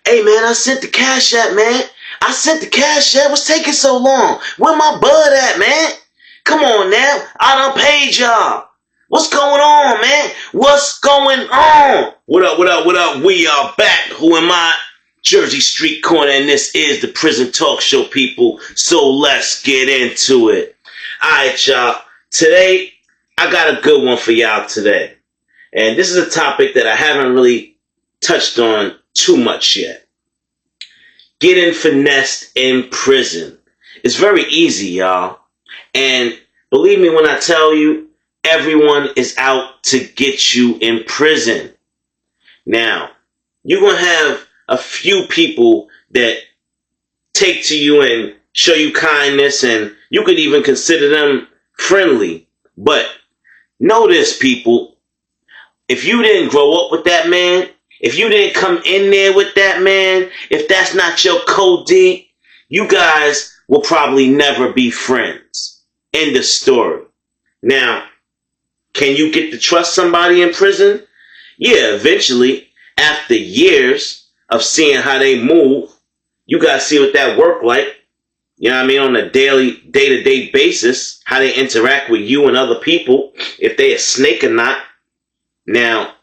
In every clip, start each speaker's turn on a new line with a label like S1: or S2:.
S1: Hey man, I sent the cash app, man. I sent the cash app. What's taking so long? Where my bud at, man? Come on now. I done paid y'all. What's going on, man? What's going on? What up, what up, what up? We are back. Who am I? Jersey Street Corner, and this is the Prison Talk Show, people. So let's get into it. Alright, y'all. Today, I got a good one for y'all today. And this is a topic that I haven't really touched on too much yet. Getting finessed in prison. It's very easy, y'all. And believe me when I tell you, everyone is out to get you in prison. Now, you're going to have a few people that take to you and show you kindness, and you could even consider them friendly. But know this, people. If you didn't grow up with that man, if you didn't come in there with that man, if that's not your code D, you guys will probably never be friends. End of story. Now, can you get to trust somebody in prison? Yeah, eventually, after years of seeing how they move, you gotta see what that work like. You know what I mean? On a daily, day-to-day basis, how they interact with you and other people, if they a snake or not. Now,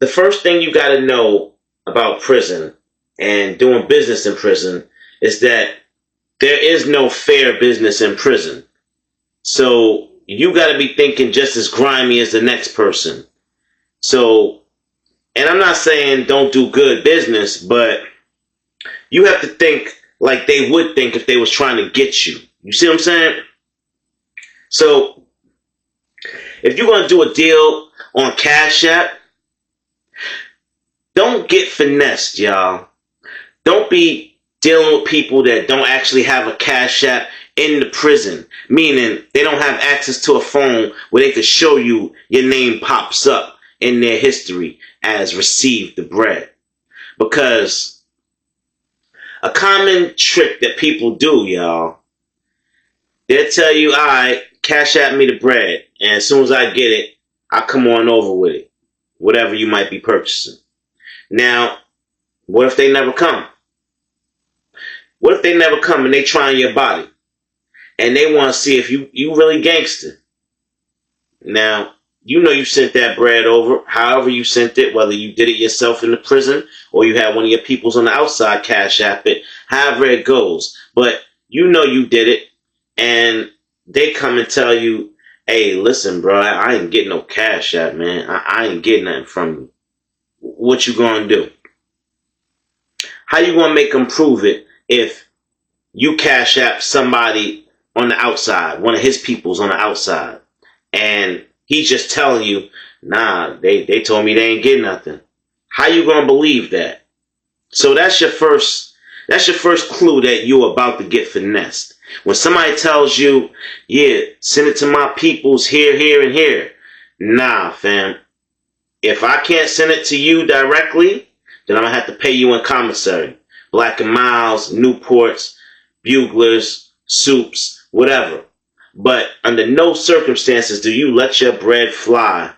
S1: the first thing you got to know about prison and doing business in prison is that there is no fair business in prison. So you got to be thinking just as grimy as the next person. So, and I'm not saying don't do good business, but you have to think like they would think if they was trying to get you. You see what I'm saying? So, if you're going to do a deal on Cash App, don't get finessed, y'all. Don't be dealing with people that don't actually have a Cash App in the prison, meaning they don't have access to a phone where they could show you your name pops up in their history as received the bread. Because a common trick that people do, y'all, they'll tell you, all right, Cash App me the bread, and as soon as I get it, I'll come on over with it, whatever you might be purchasing. Now, what if they never come? What if they never come and they trying your body, and they want to see if you really gangster? Now, you know you sent that bread over, however you sent it, whether you did it yourself in the prison or you had one of your peoples on the outside Cash App it, however it goes. But you know you did it, and they come and tell you, hey, listen, bro, I ain't getting no Cash App, man. I ain't getting nothing from you. What you gonna do? How you gonna make them prove it if you Cash App somebody on the outside, one of his peoples on the outside, and he's just telling you, nah, they told me they ain't getting nothing? How you gonna believe that? So that's your first clue that you're about to get finessed. When somebody tells you, yeah, send it to my peoples here, here, and here. Nah, fam. If I can't send it to you directly, then I'm going to have to pay you in commissary. Black and Miles, Newports, Buglers, Soups, whatever. But under no circumstances do you let your bread fly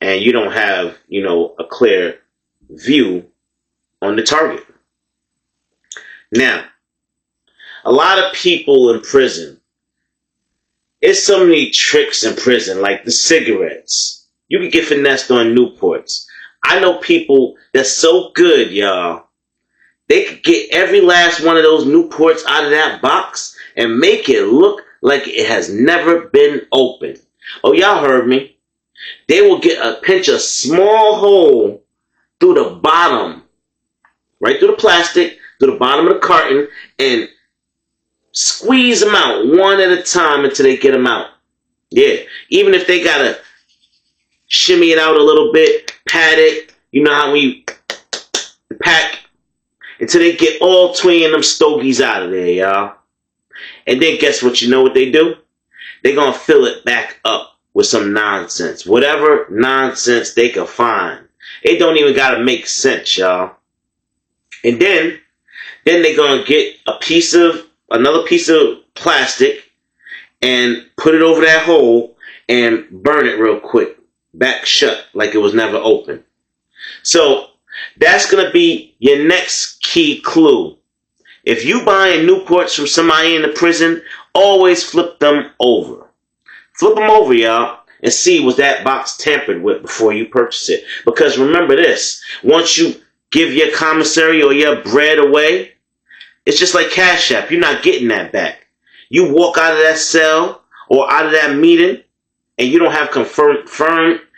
S1: and you don't have, a clear view on the target. Now, a lot of people in prison, it's so many tricks in prison, like the cigarettes. You can get finessed on Newports. I know people that's so good, y'all. They could get every last one of those Newports out of that box and make it look like it has never been opened. Oh, y'all heard me. They will pinch a small hole through the bottom, right through the plastic, through the bottom of the carton, and squeeze them out one at a time until they get them out. Yeah, even if they gotta shimmy it out a little bit, pat it, you know how we pack, until they get all 20 of them stogies out of there, y'all. And then guess what? You know what they do? They're gonna fill it back up with some nonsense, whatever nonsense they can find. It don't even gotta make sense, y'all. And then they're gonna get another piece of plastic and put it over that hole and burn it real quick, back shut, like it was never open. So That's going to be your next key clue. If you buying Newports from somebody in the prison, always flip them over. Flip them over, y'all, and see was that box tampered with before you purchase it. Because remember this, once you give your commissary or your bread away, it's just like Cash App. You're not getting that back. You walk out of that cell or out of that meeting and you don't have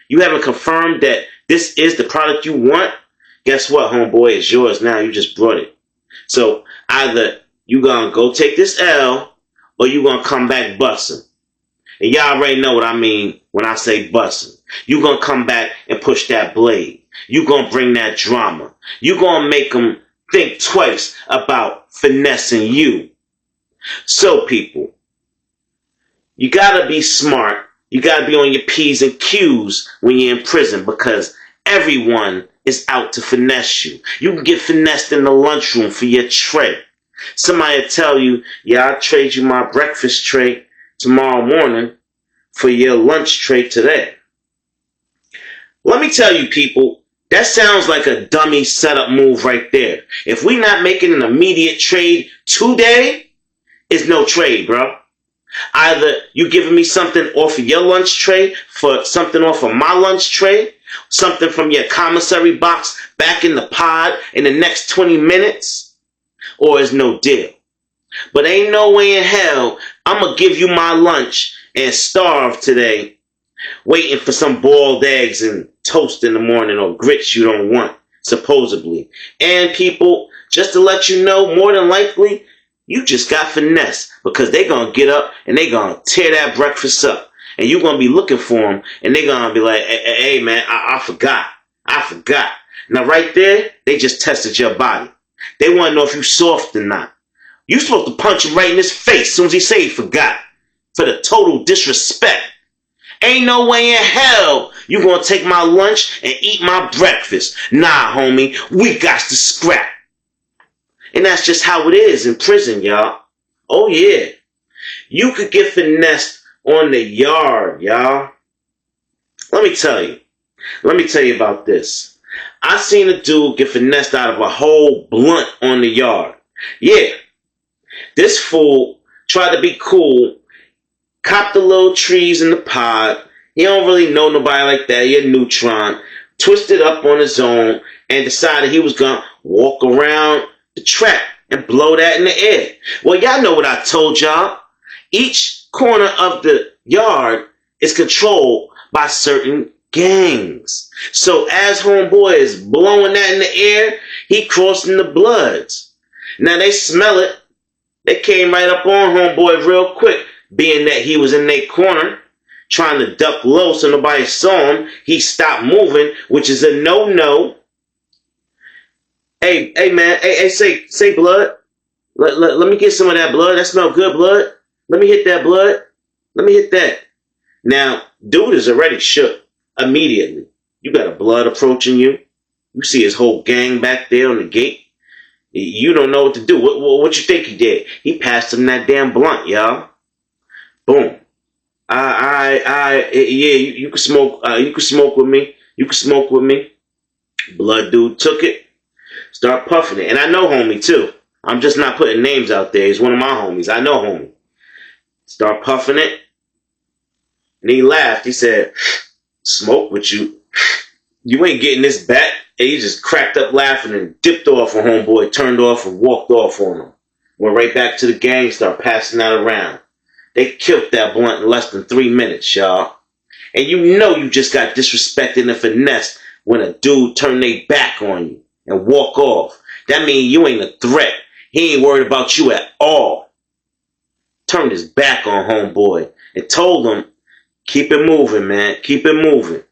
S1: you haven't confirmed that this is the product you want. Guess what, homeboy? It's yours now. You just brought it. So either you gonna go take this L or you gonna come back busting. And y'all already know what I mean when I say busting. You gonna come back and push that blade. You gonna bring that drama. You gonna make them think twice about finessing you. So people, you gotta be smart. You gotta be on your P's and Q's when you're in prison because everyone is out to finesse you. You can get finessed in the lunchroom for your tray. Somebody will tell you, yeah, I'll trade you my breakfast tray tomorrow morning for your lunch tray today. Let me tell you, people, that sounds like a dummy setup move right there. If we not making an immediate trade today, it's no trade, bro. Either you giving me something off of your lunch tray for something off of my lunch tray, something from your commissary box back in the pod in the next 20 minutes, or it's no deal. But ain't no way in hell I'm going to give you my lunch and starve today waiting for some boiled eggs and toast in the morning or grits you don't want, supposedly. And people, just to let you know, more than likely, you just got finesse because they going to get up and they going to tear that breakfast up. And you going to be looking for them and they going to be like, hey man, I forgot. Now right there, they just tested your body. They want to know if you soft or not. You supposed to punch him right in his face as soon as he say he forgot. For the total disrespect. Ain't no way in hell you going to take my lunch and eat my breakfast. Nah, homie, we got to scrap. And that's just how it is in prison, y'all. Oh, yeah. You could get finessed on the yard, y'all. Let me tell you about this. I seen a dude get finessed out of a whole blunt on the yard. Yeah. This fool tried to be cool, copped the little trees in the pod. He don't really know nobody like that. He a neutron. Twisted up on his own and decided he was going to walk around the track and blow that in the air. Well, y'all know what I told y'all. Each corner of the yard is controlled by certain gangs. So as homeboy is blowing that in the air, he crossing the Bloods. Now they smell it. They came right up on homeboy real quick, being that he was in their corner, trying to duck low so nobody saw him. He stopped moving, which is a no-no. Hey man, hey, say blood. Let me get some of that blood. That smell good, blood. Let me hit that blood. Let me hit that. Now, dude is already shook immediately. You got a blood approaching you. You see his whole gang back there on the gate. You don't know what to do. What you think he did? He passed him that damn blunt, y'all. Boom. Yeah, you can smoke. You can smoke with me. You can smoke with me. Blood dude took it. Start puffing it. And I know homie too. I'm just not putting names out there. He's one of my homies. I know homie. Start puffing it. And he laughed. He said, smoke with you. You ain't getting this back. And he just cracked up laughing and dipped off on homeboy, turned off and walked off on him. Went right back to the gang, started passing that around. They killed that blunt in less than 3 minutes, y'all. And you know you just got disrespected and finessed when a dude turned their back on you and walk off. That means you ain't a threat. He ain't worried about you at all. Turned his back on homeboy and told him, keep it moving, man. Keep it moving.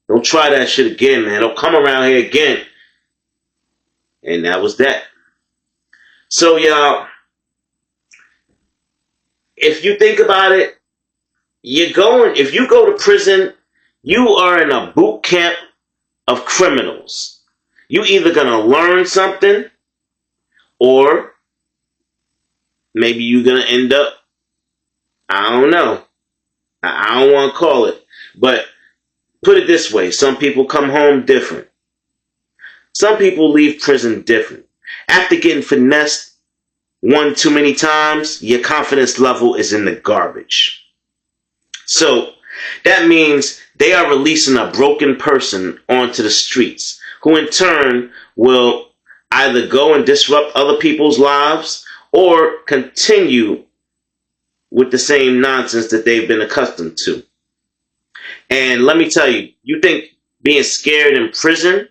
S1: Don't try that shit again, man. Don't come around here again. And that was that. So, y'all, if you think about it, if you go to prison, you are in a boot camp of criminals. You either gonna learn something, or maybe you're gonna end up, I don't know. I don't want to call it, but put it this way: some people come home different. Some people leave prison different. After getting finessed one too many times, your confidence level is in the garbage. So that means they are releasing a broken person onto the streets, who in turn will either go and disrupt other people's lives or continue with the same nonsense that they've been accustomed to. And let me tell you, you think being scared in prison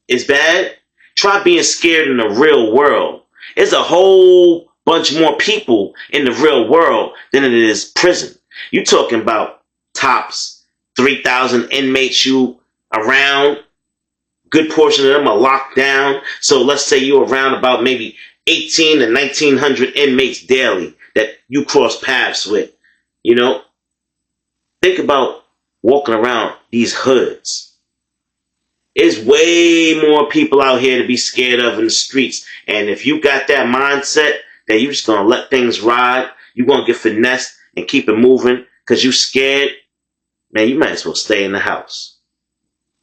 S1: is bad? Try being scared in the real world. There's a whole bunch more people in the real world than it is prison. You talking about tops 3,000 inmates you around. Good portion of them are locked down. So let's say you're around about maybe 18 to 1,900 inmates daily that you cross paths with. You know, think about walking around these hoods. There's way more people out here to be scared of in the streets. And if you got that mindset that you're just going to let things ride, you're going to get finessed and keep it moving because you're scared, man, you might as well stay in the house.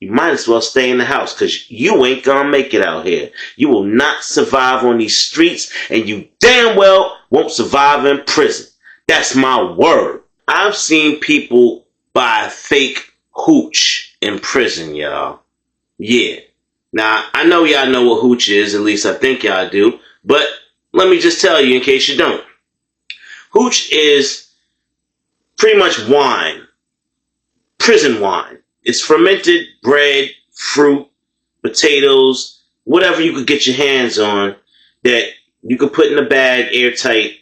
S1: You might as well stay in the house because you ain't going to make it out here. You will not survive on these streets, and you damn well won't survive in prison. That's my word. I've seen people buy fake hooch in prison, y'all. Yeah. Now, I know y'all know what hooch is, at least I think y'all do, but let me just tell you in case you don't. Hooch is pretty much wine. Prison wine. It's fermented bread, fruit, potatoes, whatever you could get your hands on that you could put in a bag airtight,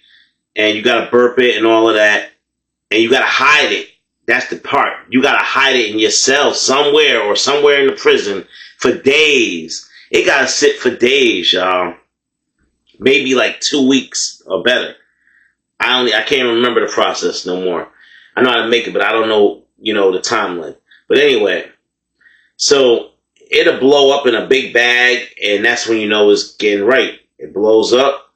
S1: and you got to burp it and all of that, and you got to hide it. That's the part. You got to hide it in your cell somewhere or somewhere in the prison for days. It got to sit for days, y'all. Maybe like 2 weeks or better. I can't remember the process no more. I know how to make it, but I don't know, the timeline. But anyway, so it'll blow up in a big bag, and that's when you know it's getting right. It blows up,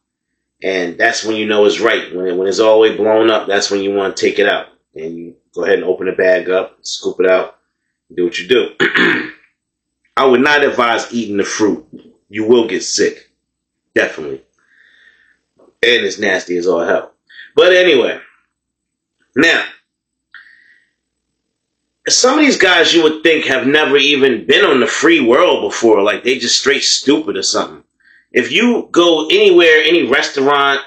S1: and that's when you know it's right. When it's all the way blown up, that's when you want to take it out. And you go ahead and open the bag up, scoop it out, do what you do. I would not advise eating the fruit. You will get sick. Definitely. And it's nasty as all hell. But anyway, now, some of these guys you would think have never even been on the free world before, like they just straight stupid or something. If you go anywhere, any restaurant,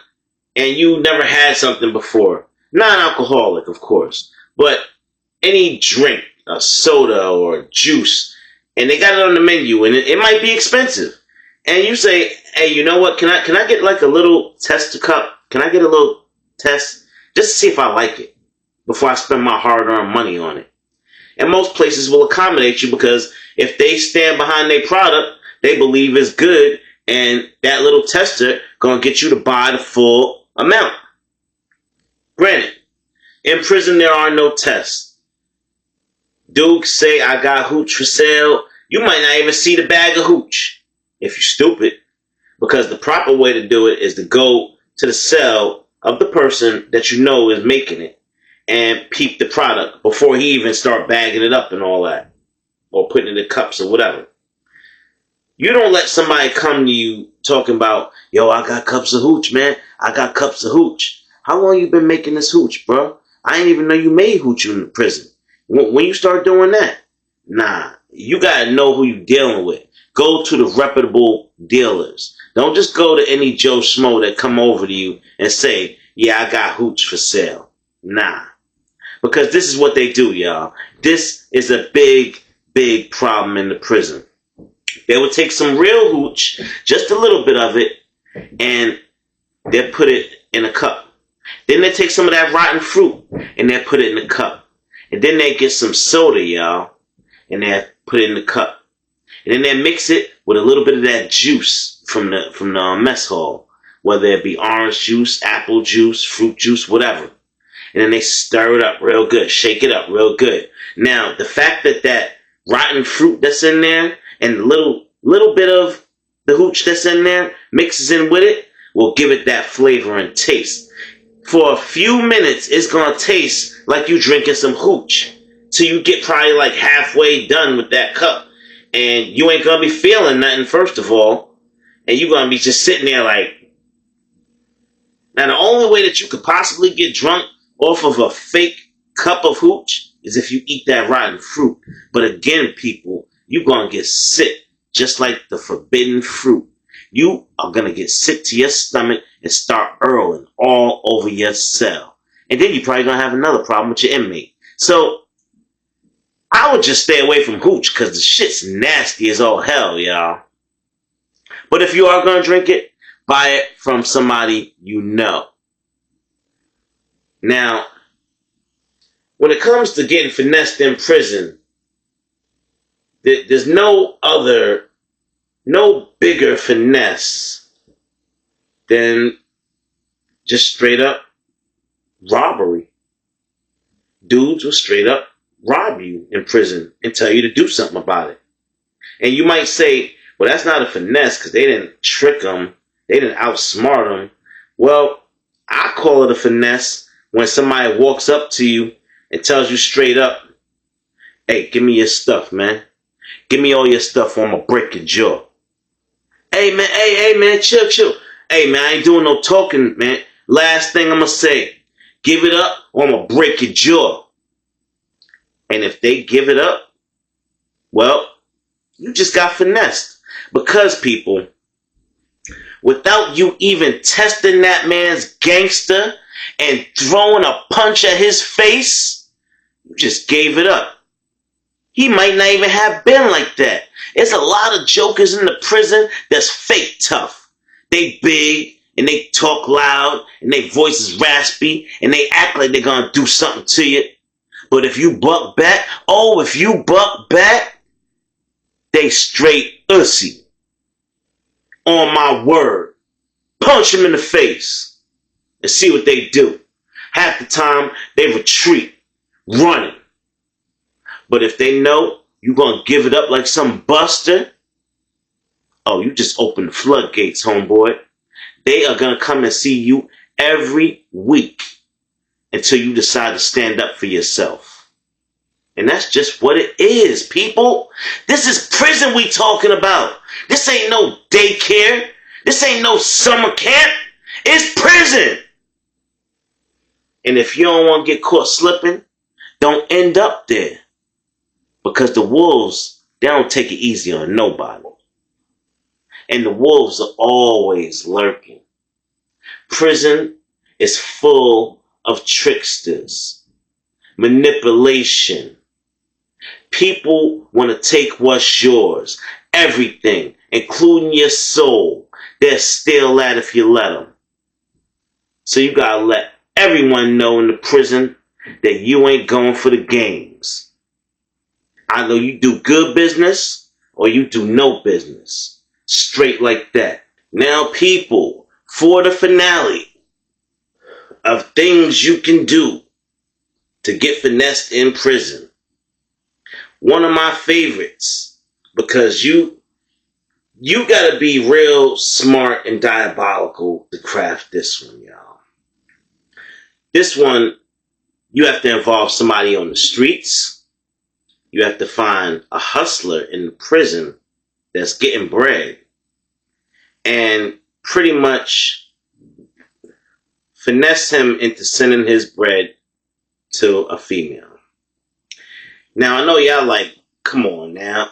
S1: and you never had something before, non-alcoholic, of course, but any drink, a soda or juice, and they got it on the menu, and it might be expensive, and you say, hey, you know what, can I get like a little tester cup? Can I get a little test just to see if I like it before I spend my hard-earned money on it? And most places will accommodate you because if they stand behind their product, they believe it's good, and that little tester gonna get you to buy the full amount. Granted, in prison there are no tests. Dude say, I got hooch for sale. You might not even see the bag of hooch if you're stupid, because the proper way to do it is to go to the cell of the person that you know is making it and peep the product before he even start bagging it up and all that, or putting it in cups or whatever. You don't let somebody come to you talking about, yo, I got cups of hooch, man. I got cups of hooch. How long you been making this hooch, bro? I didn't even know you made hooch in prison. When you start doing that, nah, you gotta know who you dealing with. Go to the reputable dealers. Don't just go to any Joe Schmo that come over to you and say, yeah, I got hooch for sale. Nah. Because this is what they do, y'all. This is a big, big problem in the prison. They will take some real hooch, just a little bit of it, and they'll put it in a cup. Then they take some of that rotten fruit, and they'll put it in the cup. And then they get some soda, y'all, and they'll put it in the cup. And then they mix it with a little bit of that juice from the mess hall, whether it be orange juice, apple juice, fruit juice, whatever. And then they stir it up real good, shake it up real good. Now, the fact that rotten fruit that's in there and the little bit of the hooch that's in there mixes in with it will give it that flavor and taste. For a few minutes, it's going to taste like you drinking some hooch till you get probably like halfway done with that cup. And you ain't gonna be feeling nothing, first of all. And you're gonna be just sitting there like, now the only way that you could possibly get drunk off of a fake cup of hooch is if you eat that rotten fruit. But again, people, you're gonna get sick just like the forbidden fruit. You are gonna get sick to your stomach and start earling all over your cell. And then you're probably gonna have another problem with your inmate. So I would just stay away from hooch because the shit's nasty as all hell, y'all. But if you are going to drink it, buy it from somebody you know. Now, when it comes to getting finessed in prison, there's no bigger finesse than just straight up robbery. Dudes will straight up rob you in prison and tell you to do something about it. And you might say, well, that's not a finesse because they didn't trick them. They didn't outsmart them. Well, I call it a finesse when somebody walks up to you and tells you straight up, hey, give me your stuff, man. Give me all your stuff or I'm going to break your jaw. Hey, man, chill. Hey, man, I ain't doing no talking, man. Last thing I'm going to say, give it up or I'm going to break your jaw. And if they give it up, well, you just got finessed. Because, people, without you even testing that man's gangster and throwing a punch at his face, you just gave it up. He might not even have been like that. There's a lot of jokers in the prison that's fake tough. They big and they talk loud and their voice is raspy and they act like they're gonna do something to you. But if you buck back, they straight ussy. On my word. Punch them in the face and see what they do. Half the time, they retreat, running. But if they know you're going to give it up like some buster, oh, you just open the floodgates, homeboy. They are going to come and see you every week until you decide to stand up for yourself. And that's just what it is, people. This is prison we talking about. This ain't no daycare. This ain't no summer camp. It's prison. And if you don't want to get caught slipping, don't end up there. Because the wolves, they don't take it easy on nobody. And the wolves are always lurking. Prison is full of tricksters, manipulation. People want to take what's yours, everything, including your soul. They'll steal that if you let them. So you gotta let everyone know in the prison that you ain't going for the games. Either you do good business or you do no business. Straight like that. Now, people, for the finale of things you can do to get finessed in prison. One of my favorites, because you gotta be real smart and diabolical to craft this one, y'all. This one, you have to involve somebody on the streets. You have to find a hustler in the prison that's getting bread. And pretty much finesse him into sending his bread to a female. Now, I know y'all like, come on now.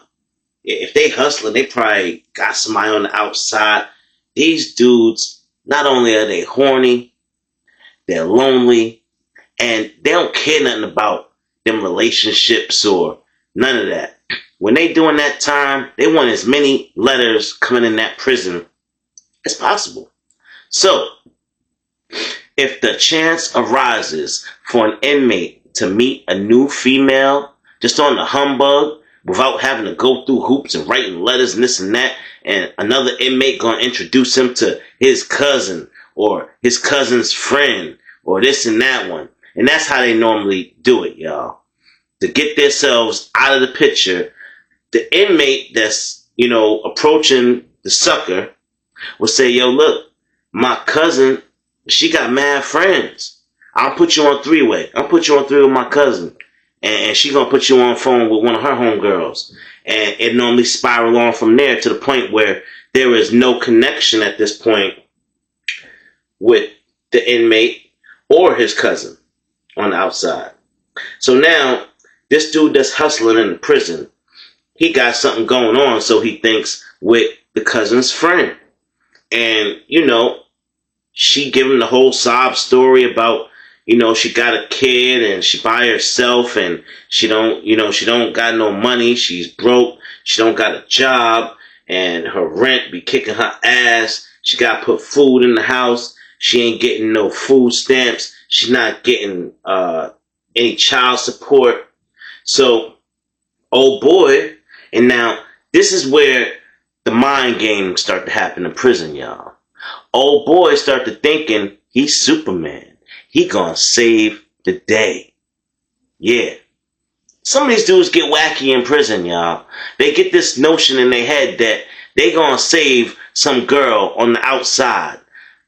S1: If they hustling, they probably got somebody on the outside. These dudes, not only are they horny, they're lonely, and they don't care nothing about them relationships or none of that. When they doing that time, they want as many letters coming in that prison as possible. So, if the chance arises for an inmate to meet a new female just on the humbug without having to go through hoops and writing letters and this and that, and another inmate gonna introduce him to his cousin or his cousin's friend or this and that one. And that's how they normally do it, y'all. To get themselves out of the picture, the inmate that's, approaching the sucker will say, yo, look, my cousin, she got mad friends. I'll put you on three-way. I'll put you on three with my cousin. And she gonna put you on phone with one of her homegirls. And it normally spiral on from there to the point where there is no connection at this point with the inmate or his cousin on the outside. So now, this dude that's hustling in the prison, he got something going on, so he thinks, with the cousin's friend. And, she give him the whole sob story about, she got a kid and she by herself and she don't got no money. She's broke. She don't got a job and her rent be kicking her ass. She got to put food in the house. She ain't getting no food stamps. She's not getting any child support. So, oh boy. And now this is where the mind games start to happen in prison, y'all. Old boy start to thinking he's Superman. He gonna save the day. Yeah. Some of these dudes get wacky in prison, y'all. They get this notion in their head that they gonna save some girl on the outside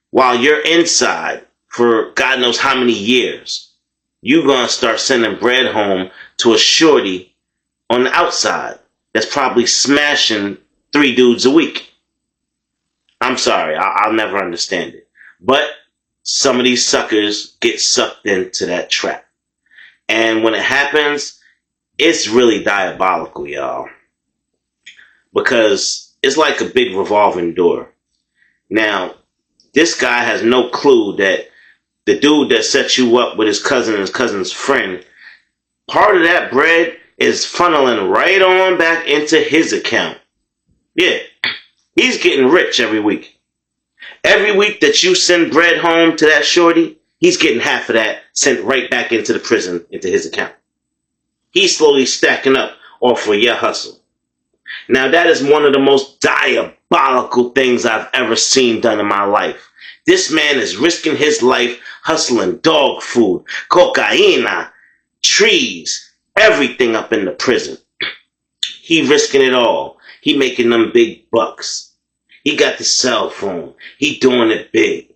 S1: while you're inside for God knows how many years. You gonna start sending bread home to a shorty on the outside that's probably smashing 3 dudes a week. I'm sorry, I'll never understand it. But some of these suckers get sucked into that trap. And when it happens, it's really diabolical, y'all. Because it's like a big revolving door. Now, this guy has no clue that the dude that set you up with his cousin and his cousin's friend, part of that bread is funneling right on back into his account. Yeah. He's getting rich every week. Every week that you send bread home to that shorty, he's getting half of that sent right back into the prison, into his account. He's slowly stacking up off of your hustle. Now that is one of the most diabolical things I've ever seen done in my life. This man is risking his life hustling dog food, cocaina, trees, everything up in the prison. He risking it all. He making them big bucks. He got the cell phone. He doing it big.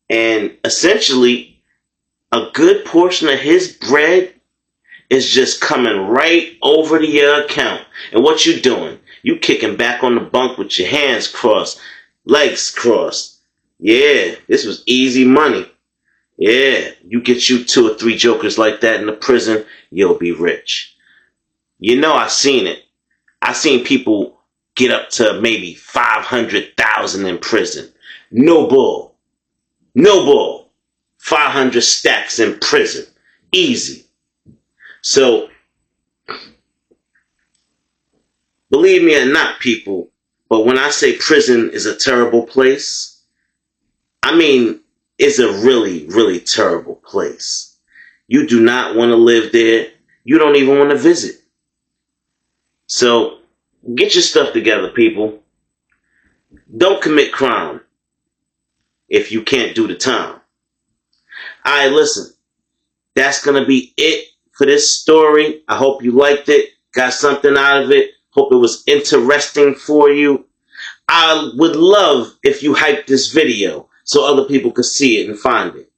S1: And essentially, a good portion of his bread is just coming right over to your account. And what you doing? You kicking back on the bunk with your hands crossed, legs crossed. Yeah, this was easy money. Yeah, you get you 2 or 3 jokers like that in the prison, you'll be rich. I seen it. I seen people get up to maybe 500,000 in prison. No bull. 500 stacks in prison. Easy. So, believe me or not, people, but when I say prison is a terrible place, I mean, it's a really, really terrible place. You do not want to live there. You don't even want to visit. So, get your stuff together, people. Don't commit crime if you can't do the time. Alright, listen. That's going to be it for this story. I hope you liked it, got something out of it. Hope it was interesting for you. I would love if you hyped this video so other people could see it and find it.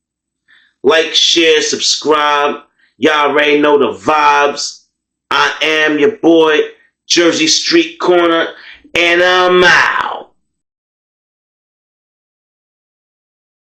S1: Like, share, subscribe. Y'all already know the vibes. I am your boy, Jersey Street Corner, and I'm out.